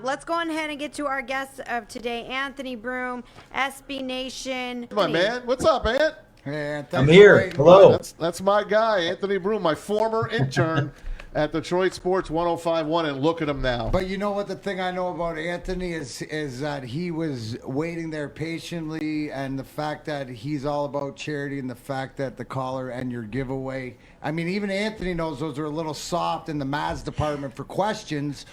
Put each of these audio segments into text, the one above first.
Let's go ahead and get to our guest of today, Anthony Broome, SB Nation. My man, what's up, Ant? Hey, I'm here. Hello. That's my guy, Anthony Broome, my former intern at Detroit Sports 105.1, and look at him now. But you know what? The thing I know about Anthony is that he was waiting there patiently, and the fact that he's all about charity, and the fact that the caller and your giveaway. I mean, even Anthony knows those are a little soft in the Mads department for questions,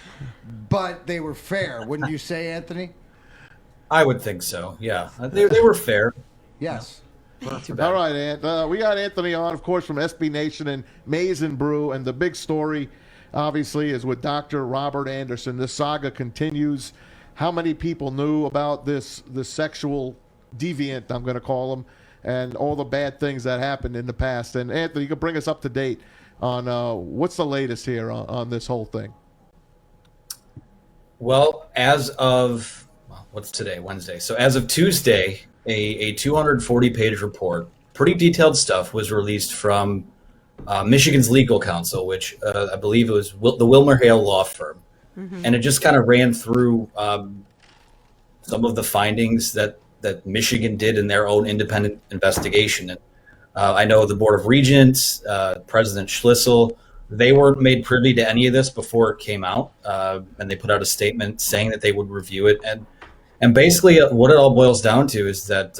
but they were fair. Wouldn't you say, Anthony? I would think so. Yeah, they were fair. Yes. Not too bad. All right, Ant. We got Anthony on, of course, from SB Nation and Maize and Brew, and the big story, obviously, is with Dr. Robert Anderson. This saga continues. How many people knew about this sexual deviant, I'm going to call him, and all the bad things that happened in the past? And Anthony, you can bring us up to date on what's the latest here on this whole thing. Well, as of what's today, Wednesday. So as of Tuesday, a 240-page report, pretty detailed stuff, was released from Michigan's legal counsel, which I believe it was the WilmerHale law firm. Mm-hmm. And it just kind of ran through some of the findings that Michigan did in their own independent investigation. And I know the Board of Regents, President Schlissel, they weren't made privy to any of this before it came out. And they put out a statement saying that they would review it. And basically what it all boils down to is that,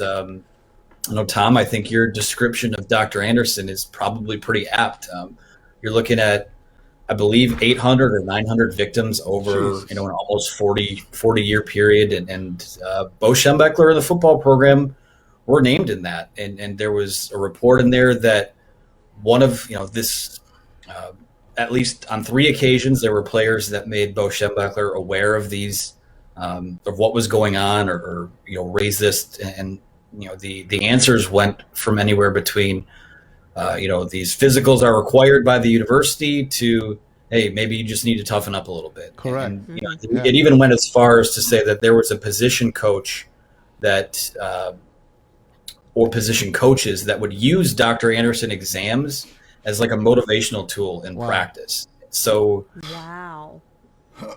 Tom, I think your description of Dr. Anderson is probably pretty apt. You're looking at, I believe, 800 or 900 victims over, an almost 40-year period. And Bo Schembechler and the football program were named in that. And there was a report in there that one of, this, at least on 3 occasions, there were players that made Bo Schembechler aware of these, of what was going on or raise this. And, the answers went from anywhere between, these physicals are required by the university to, hey, maybe you just need to toughen up a little bit. Correct. And, it even went as far as to say that there was a position coach that, or position coaches that would use Dr. Anderson exams as like a motivational tool in practice. So wow.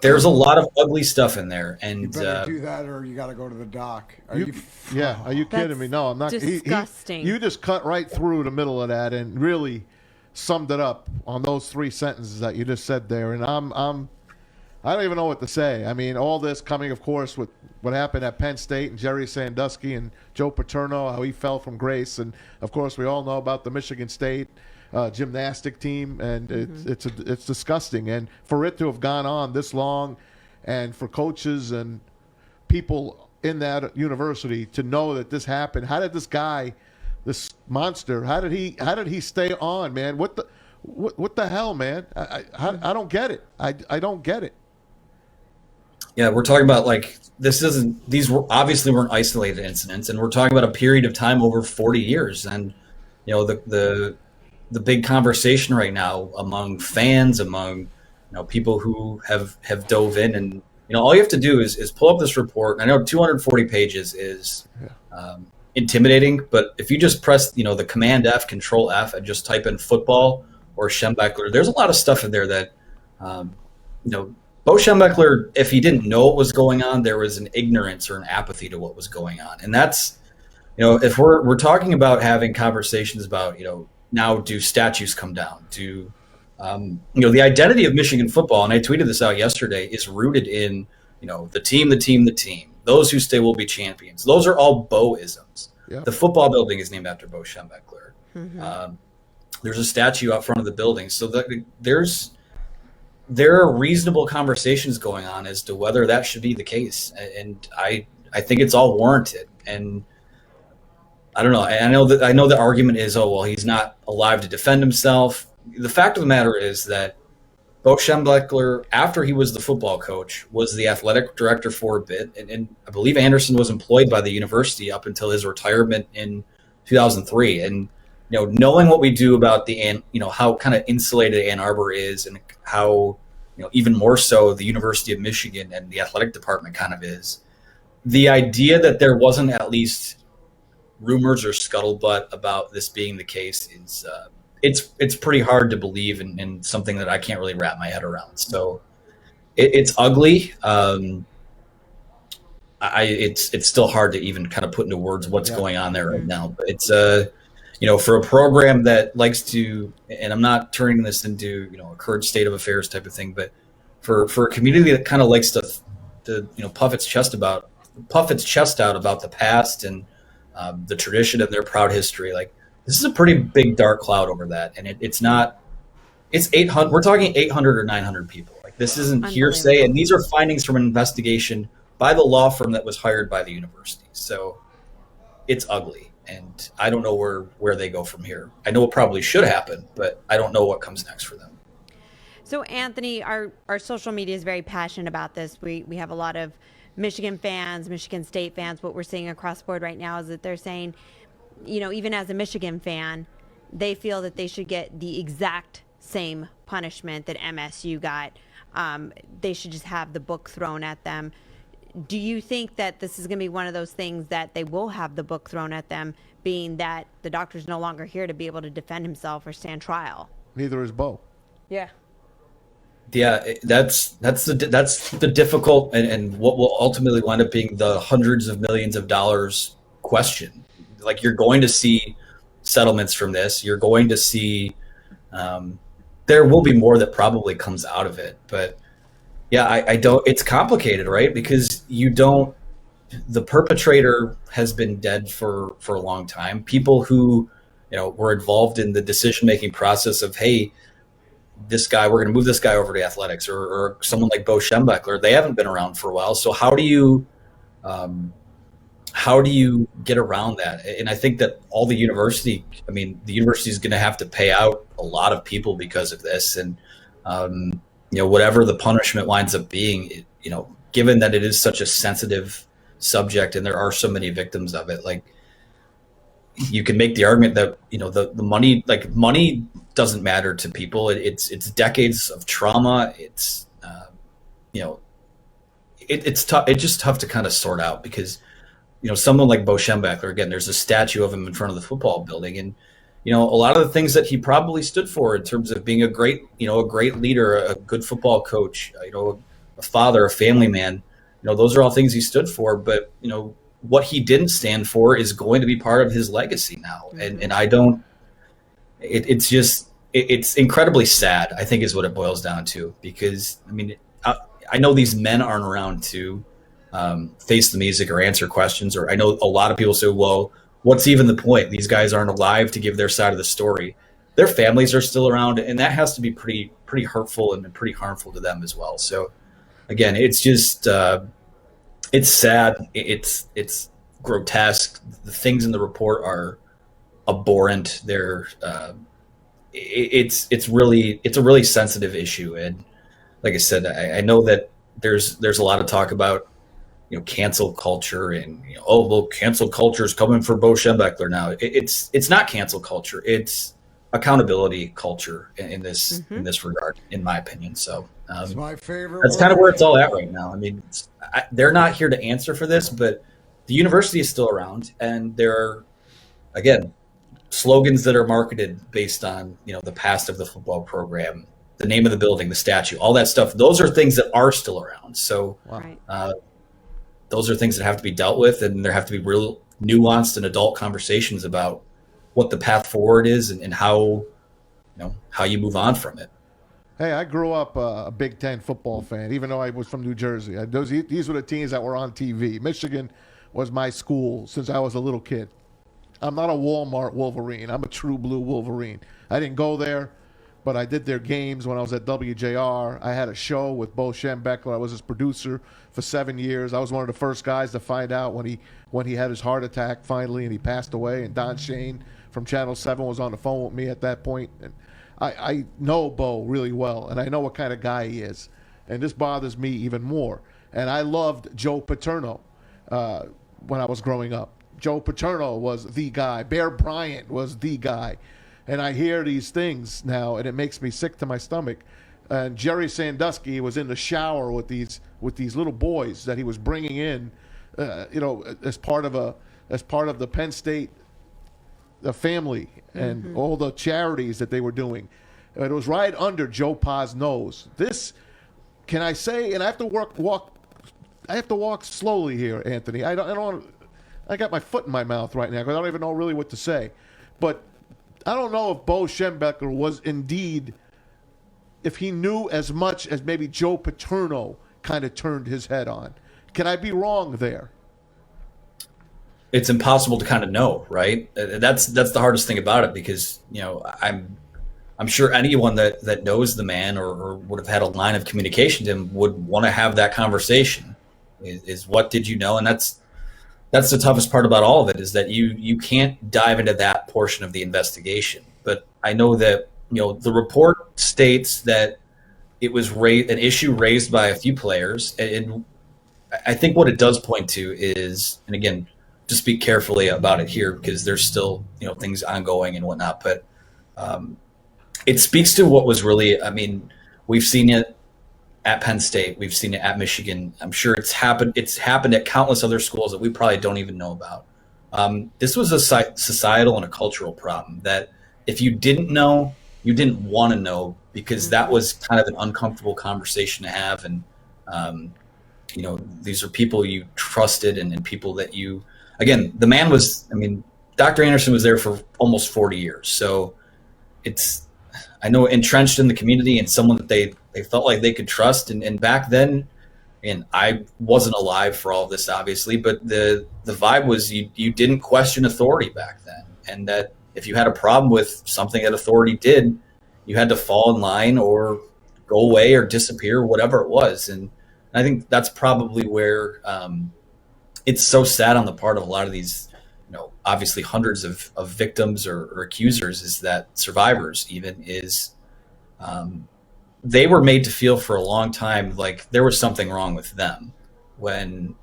There's a lot of ugly stuff in there, and you better do that, or you got to go to the doc. Are you kidding me? No, I'm not. Disgusting. You just cut right through the middle of that and really summed it up on those 3 sentences that you just said there. And I don't even know what to say. I mean, all this coming, of course, with what happened at Penn State and Jerry Sandusky and Joe Paterno, how he fell from grace, and of course we all know about the Michigan State gymnastic team, and it's disgusting. And for it to have gone on this long, and for coaches and people in that university to know that this happened, how did this guy, this monster, how did he stay on, man? What the hell, man? I don't get it. I don't get it. Yeah, we're talking about these obviously weren't isolated incidents, and we're talking about a period of time over 40 years. And the big conversation right now among fans, among people who have dove in, and all you have to do is pull up this report. I know 240 pages is intimidating, but if you just press the Command F, Control F, and just type in football or Schembechler, there's a lot of stuff in there that Bo Schembechler, if he didn't know what was going on, there was an ignorance or an apathy to what was going on. And that's if we're talking about having conversations about now, do statues come down? Do the identity of Michigan football, and I tweeted this out yesterday, is rooted in the team. Those who stay will be champions. Those are all Bo-isms. Yeah. The football building is named after Bo Schembechler. Mm-hmm. There's a statue out front of the building, so there are reasonable conversations going on as to whether that should be the case, and I think it's all warranted. And I don't know. I know the argument is, oh, well, he's not alive to defend himself. The fact of the matter is that Bo Schembechler, after he was the football coach, was the athletic director for a bit. And I believe Anderson was employed by the university up until his retirement in 2003. And, knowing what we do about how kind of insulated Ann Arbor is, and how, even more so the University of Michigan and the athletic department kind of is, the idea that there wasn't at least rumors or scuttlebutt about this being the case is it's pretty hard to believe in something that I can't really wrap my head around. So it's ugly. It's still hard to even kind of put into words what's going on there right now. But it's for a program that likes to, and I'm not turning this into a current state of affairs type of thing, but for a community that kind of likes to puff its chest out about the past and the tradition of their proud history. Like, this is a pretty big dark cloud over that, and it's not. It's 800. We're talking 800 or 900 people. Like, this isn't hearsay, and these are findings from an investigation by the law firm that was hired by the university. So it's ugly, and I don't know where they go from here. I know it probably should happen, but I don't know what comes next for them. So, Anthony, our social media is very passionate about this. We have a lot of Michigan fans, Michigan State fans. What we're seeing across the board right now is that they're saying, even as a Michigan fan, they feel that they should get the exact same punishment that MSU got. They should just have the book thrown at them. Do you think that this is going to be one of those things that they will have the book thrown at them, being that the doctor's no longer here to be able to defend himself or stand trial? Neither is Bo. Yeah. Yeah, that's the difficult and what will ultimately wind up being the hundreds of millions of dollars question. Like, you're going to see settlements from this. You're going to see there will be more that probably comes out of it. But yeah, I don't. It's complicated, right? Because the perpetrator has been dead for a long time. People who were involved in the decision making process of, hey, this guy, we're going to move this guy over to athletics, or someone like Bo Schembechler, they haven't been around for a while. So how do you get around that? And I think that the university is going to have to pay out a lot of people because of this. And, whatever the punishment winds up being, given that it is such a sensitive subject and there are so many victims of it, like, you can make the argument that the money doesn't matter to people. It's decades of trauma. It's it's tough. It's just tough to kind of sort out because someone like Bo Schembechler, again, there's a statue of him in front of the football building, and a lot of the things that he probably stood for in terms of being a great leader, a good football coach, a father, a family man, those are all things he stood for. But what he didn't stand for is going to be part of his legacy now. And I don't, it's incredibly sad, I think, is what it boils down to, because I know these men aren't around to face the music or answer questions, or I know a lot of people say, well, what's even the point? These guys aren't alive to give their side of the story. Their families are still around, and that has to be pretty hurtful and pretty harmful to them as well. So again, it's just, it's sad. It's grotesque. The things in the report are abhorrent. They're it's a really sensitive issue. And like I said, I know that there's a lot of talk about cancel culture and cancel culture is coming for Bo Schembechler now. It's not cancel culture. It's accountability culture in this regard, in my opinion. So it's my favorite. That's kind of where it's all at right now. They're not here to answer for this, but the university is still around, and there are, again, slogans that are marketed based on the past of the football program, the name of the building, the statue, all that stuff. Those are things that are still around. So those are things that have to be dealt with, and there have to be real nuanced and adult conversations about what the path forward is and how you move on from it. Hey, I grew up a Big Ten football fan, even though I was from New Jersey. These were the teams that were on TV. Michigan was my school since I was a little kid. I'm not a Walmart Wolverine. I'm a true blue Wolverine. I didn't go there, but I did their games when I was at WJR. I had a show with Bo Schembechler. I was his producer for 7 years. I was one of the first guys to find out when he had his heart attack finally and he passed away. And Don Shane from Channel 7 was on the phone with me at that point. And I know Bo really well, and I know what kind of guy he is. And this bothers me even more. And I loved Joe Paterno when I was growing up. Joe Paterno was the guy. Bear Bryant was the guy. And I hear these things now, and it makes me sick to my stomach. And Jerry Sandusky was in the shower with these little boys that he was bringing in, as part of the Penn State family and all the charities that they were doing. It was right under Joe Pa's nose. This can I say, and I have to I have to walk slowly here, Anthony. I don't. I got my foot in my mouth right now because I don't even know really what to say. But I don't know if Bo Schembechler was indeed, if he knew as much as maybe Joe Paterno kind of turned his head on. Can I be wrong there? It's impossible to kind of know, right? That's the hardest thing about it, because I'm sure anyone that knows the man or would have had a line of communication to him would want to have that conversation. Is what did you know? And that's the toughest part about all of it, is that you can't dive into that portion of the investigation. But I know that the report states that it was an issue raised by a few players, and I think what it does point to is, and again, to speak carefully about it here because there's still things ongoing and whatnot, but it speaks to what was really. I mean, we've seen it at Penn State, we've seen it at Michigan. I'm sure it's happened at countless other schools that we probably don't even know about. This was a societal and a cultural problem that if you didn't know, you didn't want to know, because that was kind of an uncomfortable conversation to have. And these are people you trusted and people that you. Again, the man was, Dr. Anderson was there for almost 40 years. So I know, entrenched in the community and someone that they felt like they could trust. And back then, and I wasn't alive for all of this, obviously, but the vibe was you didn't question authority back then. And that if you had a problem with something that authority did, you had to fall in line or go away or disappear, whatever it was. And I think that's probably where it's so sad on the part of a lot of these, obviously hundreds of victims or accusers, is that survivors even is they were made to feel for a long time like there was something wrong with them when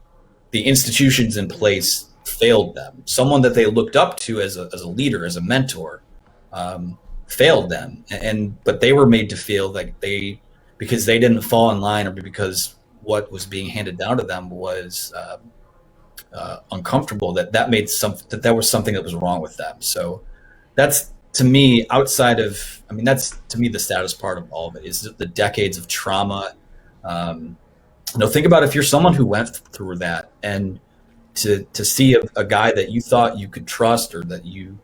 the institutions in place failed them. Someone that they looked up to as a leader, as a mentor, failed them. But they were made to feel like because they didn't fall in line, or because what was being handed down to them was uncomfortable, that was something that was wrong with them. So that's, to me, that's to me the saddest part of all of it, is the decades of trauma. Think about if you're someone who went through that, and to see a guy that you thought you could trust, or that you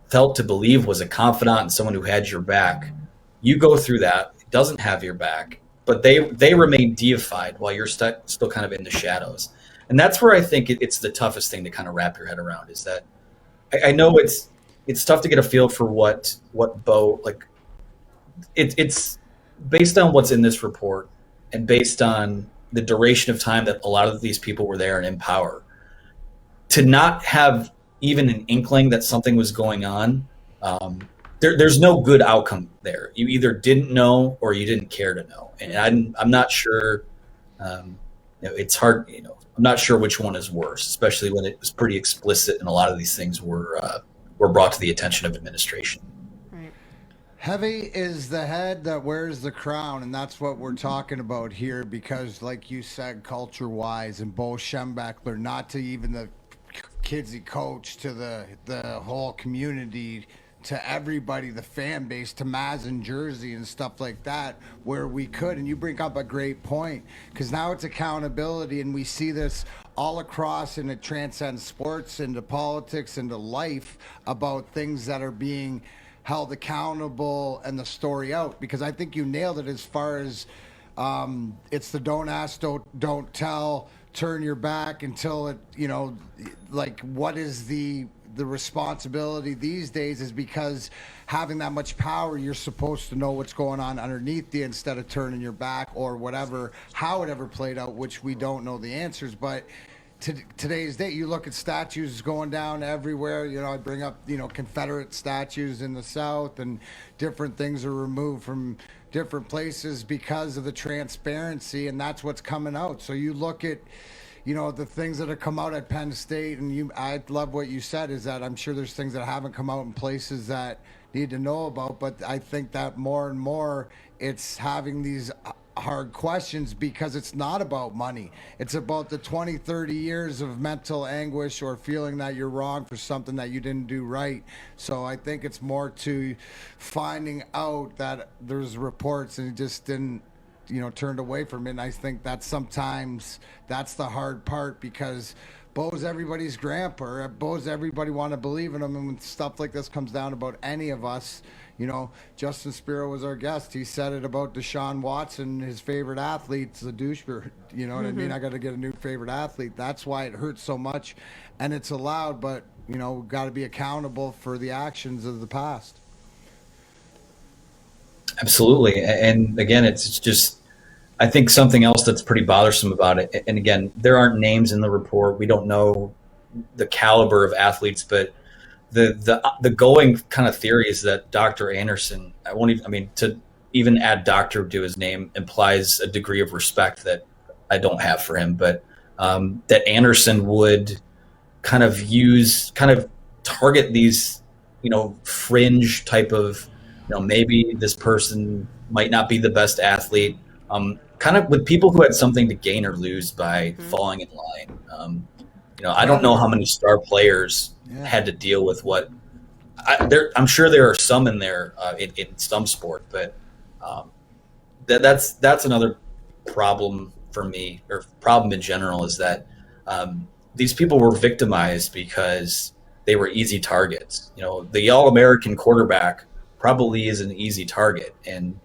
felt to believe was a confidant and someone who had your back, you go through that, doesn't have your back, but they remain deified while you're still kind of in the shadows. And that's where I think it's the toughest thing to kind of wrap your head around, is that I know it's tough to get a feel for what Bo, like, it's based on what's in this report and based on the duration of time that a lot of these people were there and in power, to not have even an inkling that something was going on. There's no good outcome there. You either didn't know or you didn't care to know. And I'm not sure, it's hard, I'm not sure which one is worse, especially when it was pretty explicit and a lot of these things were brought to the attention of administration. Right. Heavy is the head that wears the crown, and that's what we're talking about here, because like you said, culture-wise, and Bo Schembechler, not to even the kids he coached, to the whole community, to everybody, the fan base, to Maz in Jersey and stuff like that, where we could. And you bring up a great point, because now it's accountability, and we see this all across, and it transcends sports into politics into life, about things that are being held accountable and the story out. Because I think you nailed it as far as it's the don't ask, don't tell, turn your back until it, like, what is the responsibility these days, is because having that much power, you're supposed to know what's going on underneath you instead of turning your back, or whatever, how it ever played out, which we don't know the answers. But today's date, you look at statues going down everywhere. I bring up, Confederate statues in the South, and different things are removed from different places because of the transparency, and that's what's coming out. So you look at, the things that have come out at Penn State, and I love what you said, is that I'm sure there's things that haven't come out in places that need to know about, but I think that more and more it's having these hard questions, because it's not about money. It's about the 20, 30 years of mental anguish, or feeling that you're wrong for something that you didn't do right. So I think it's more to finding out that there's reports and it just didn't turned away from it. And I think that sometimes that's the hard part, because Bo's everybody's grandpa. Bo's everybody want to believe in him. And when stuff like this comes down about any of us, Justin Spiro was our guest. He said it about Deshaun Watson, his favorite athlete's a douchebag. You know what I mean? I got to get a new favorite athlete. That's why it hurts so much. And it's allowed, but, got to be accountable for the actions of the past. Absolutely. And again, it's just, I think something else that's pretty bothersome about it. And again, there aren't names in the report. We don't know the caliber of athletes, but the going kind of theory is that Dr. Anderson, to even add doctor to his name implies a degree of respect that I don't have for him, but that Anderson would kind of target these, fringe type of, maybe this person might not be the best athlete, kind of with people who had something to gain or lose by falling in line. I don't know how many star players had to deal with what I'm sure there are some in there in some sport, but that's another problem for me, or problem in general, is that these people were victimized because they were easy targets. The All-American quarterback probably is an easy target, and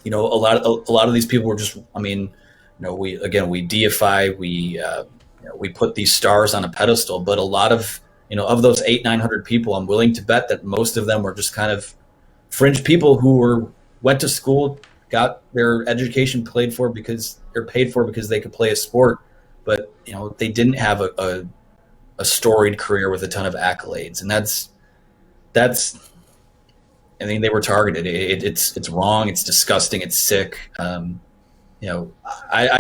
a lot of these people were just, we deify, we put these stars on a pedestal, but a lot of those 800-900 people, I'm willing to bet that most of them were just kind of fringe people who went to school, got their education paid for because they could play a sport, but they didn't have a storied career with a ton of accolades, and that's they were targeted. It's wrong. It's disgusting. It's sick. I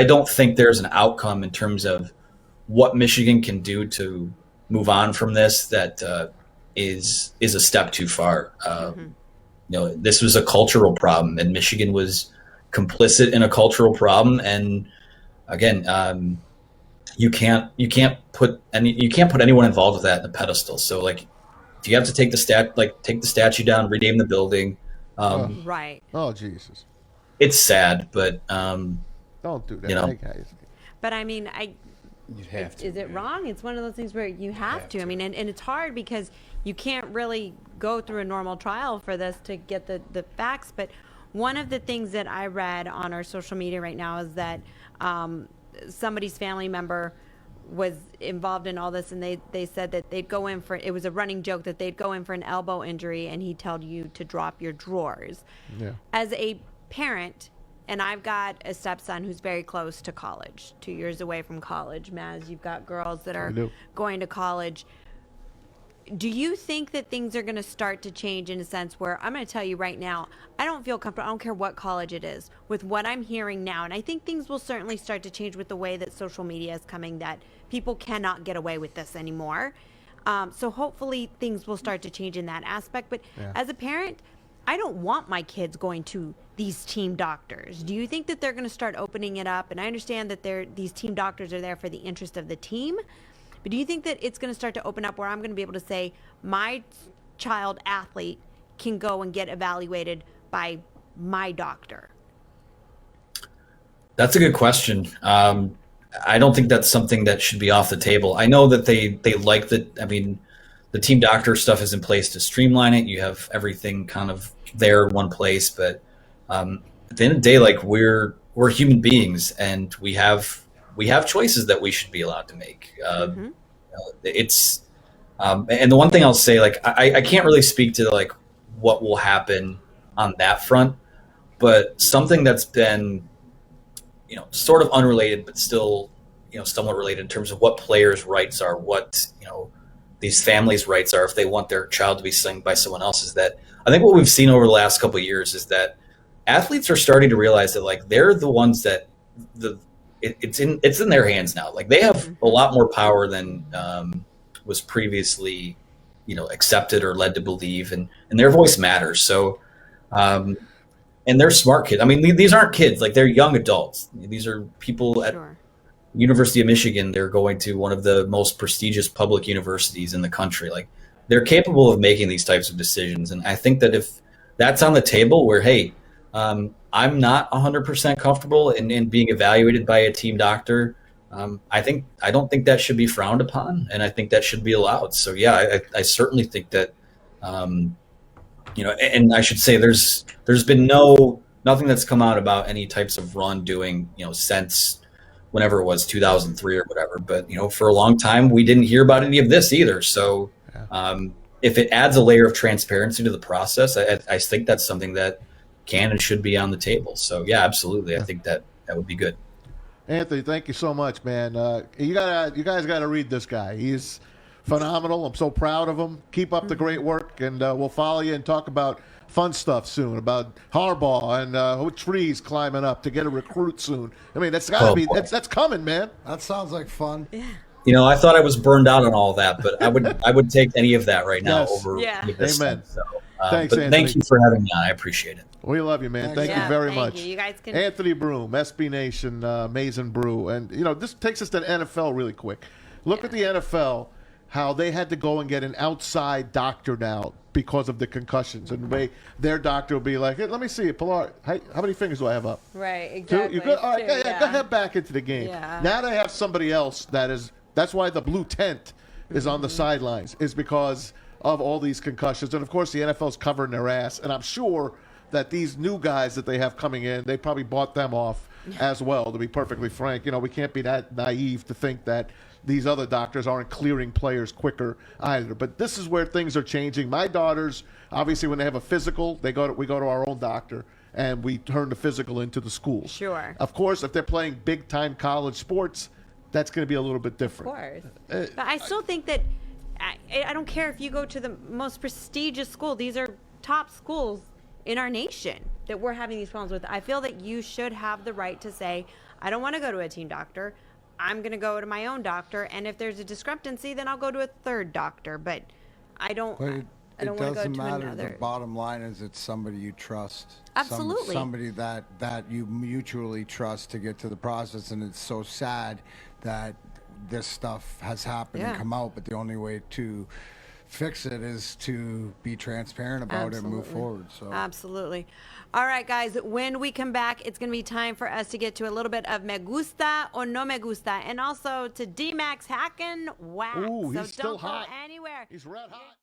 don't think there's an outcome in terms of what Michigan can do to move on from this that is a step too far. This was a cultural problem, and Michigan was complicit in a cultural problem. And again, you can't put anyone involved with that in a pedestal. So if you have to take the statue down, rename the building. Right. Oh, Jesus. It's sad, but don't do that. Hey, guys. But You'd have to. Is it wrong? It's one of those things where you have to. And it's hard because you can't really go through a normal trial for this to get the facts. But one of the things that I read on our social media right now is that somebody's family member was involved in all this, and they said that they'd go in for, it was a running joke that they'd go in for an elbow injury and he'd tell you to drop your drawers. Yeah. As a parent, and I've got a stepson who's very close to college, 2 years away from college. Maz, you've got girls that are going to college. Do you think that things are going to start to change in a sense where, I'm going to tell you right now, I don't feel comfortable, I don't care what college it is, with what I'm hearing now. And I think things will certainly start to change with the way that social media is coming, that people cannot get away with this anymore. So hopefully things will start to change in that aspect. But as a parent, I don't want my kids going to these team doctors. Do you think that they're going to start opening it up? And I understand that these team doctors are there for the interest of the team. But do you think that it's going to start to open up where I'm going to be able to say my child athlete can go and get evaluated by my doctor? That's a good question. I don't think that's something that should be off the table. I know that they like the team doctor stuff is in place to streamline it. You have everything kind of there in one place, but at the end of the day, we're human beings, and we have choices that we should be allowed to make. It's and the one thing I'll say, I can't really speak to what will happen on that front, but something that's been sort of unrelated, but still somewhat related in terms of what players' rights are, what these families' rights are if they want their child to be sung by someone else, is that I think what we've seen over the last couple of years is that athletes are starting to realize that they're the ones that it's in their hands now. They have a lot more power than was previously accepted or led to believe, and their voice matters. So and they're smart kids. These aren't kids, they're young adults. These are people at University of Michigan. They're going to one of the most prestigious public universities in the country. They're capable of making these types of decisions, and I think that if that's on the table, where hey, I'm not 100% comfortable in being evaluated by a team doctor. I don't think that should be frowned upon, and I think that should be allowed. So yeah, I certainly think that, and I should say there's been nothing that's come out about any types of wrongdoing, since whenever it was 2003 or whatever. But for a long time we didn't hear about any of this either. So if it adds a layer of transparency to the process, I think that's something that can and should be on the table. So yeah, absolutely. I think that would be good. Anthony, thank you so much, man. You guys got to read this guy. He's phenomenal. I'm so proud of him. Keep up the great work, and we'll follow you and talk about fun stuff soon, about Harbaugh and trees climbing up to get a recruit soon. I mean, that's got to be that's coming, man. That sounds like fun. Yeah. I thought I was burned out on all that, but I would take any of that right now over this. Amen. So, Thanks, but Anthony. thank you for having me on. I appreciate it. We love you, man. Thank you very much. You guys can. Anthony Broome, SB Nation, Amazing Brew. And, this takes us to the NFL really quick. Look at the NFL, how they had to go and get an outside doctor now because of the concussions. And their doctor will be like, hey, let me see it. Pilar, how many fingers do I have up? Right, exactly. You good? All right, Two, go ahead back into the game. Yeah. Now they have somebody else that's why the blue tent is on the sidelines, is because of all these concussions. And, of course, the NFL's covering their ass. And I'm sure that these new guys that they have coming in, they probably bought them off as well, to be perfectly frank. We can't be that naive to think that these other doctors aren't clearing players quicker either. But this is where things are changing. My daughters, obviously, when they have a physical, we go to our own doctor, and we turn the physical into the schools. Sure. Of course, if they're playing big-time college sports, that's going to be a little bit different. Of course. But I still think that I don't care if you go to the most prestigious school. These are top schools in our nation that we're having these problems with. I feel that you should have the right to say, I don't want to go to a team doctor. I'm going to go to my own doctor. And if there's a discrepancy, then I'll go to a third doctor. But I don't want to go to another. It doesn't matter. The bottom line is it's somebody you trust. Absolutely. Somebody that you mutually trust to get to the process. And it's so sad that this stuff has happened and come out, but the only way to fix it is to be transparent about it and move forward. So absolutely. All right, guys, when we come back, it's going to be time for us to get to a little bit of me gusta or no me gusta, and also to D-Max Hacken Wax. Ooh, he's so still don't hot. go anywhere. He's red hot.